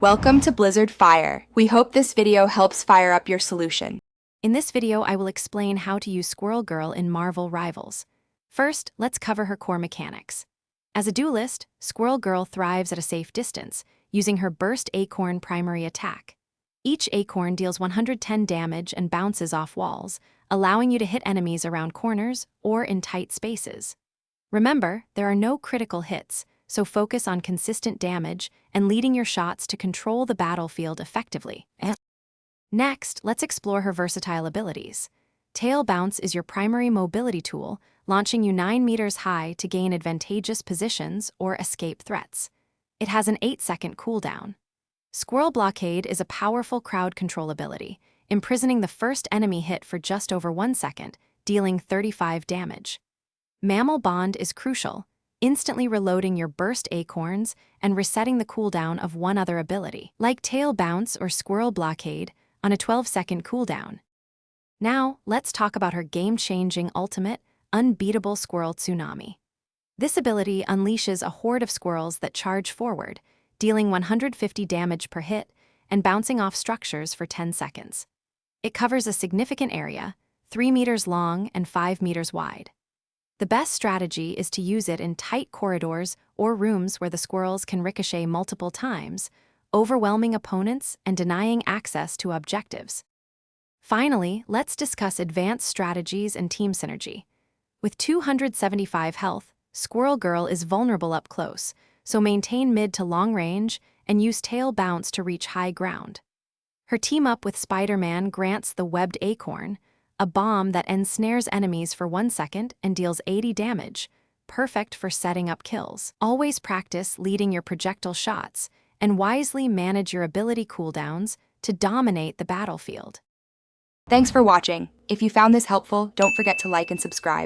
Welcome to Blizzard Fire. We hope this video helps fire up your solution. In this video, I will explain how to use Squirrel Girl in Marvel Rivals. First, let's cover her core mechanics. As a duelist, Squirrel Girl thrives at a safe distance, using her Burst Acorn primary attack. Each acorn deals 110 damage and bounces off walls, allowing you to hit enemies around corners or in tight spaces. Remember, there are no critical hits, so focus on consistent damage and leading your shots to control the battlefield effectively. Next, let's explore her versatile abilities. Tail Bounce is your primary mobility tool, launching you 9 meters high to gain advantageous positions or escape threats. It has an 8-second cooldown. Squirrel Blockade is a powerful crowd control ability, imprisoning the first enemy hit for just over 1 second, dealing 35 damage. Mammal Bond is crucial, instantly reloading your burst acorns and resetting the cooldown of one other ability, like Tail Bounce or Squirrel Blockade, on a 12-second cooldown. Now, let's talk about her game-changing ultimate, Unbeatable Squirrel Tsunami. This ability unleashes a horde of squirrels that charge forward, dealing 150 damage per hit and bouncing off structures for 10 seconds. It covers a significant area, 3 meters long and 5 meters wide. The best strategy is to use it in tight corridors or rooms where the squirrels can ricochet multiple times, overwhelming opponents and denying access to objectives. Finally, let's discuss advanced strategies and team synergy. With 275 health, Squirrel Girl is vulnerable up close, so maintain mid to long range and use Tail Bounce to reach high ground. Her team-up with Spider-Man grants the Webbed Acorn, a bomb that ensnares enemies for 1 second and deals 80 damage, perfect for setting up kills. Always practice leading your projectile shots and wisely manage your ability cooldowns to dominate the battlefield. Thanks for watching. If you found this helpful, don't forget to like and subscribe.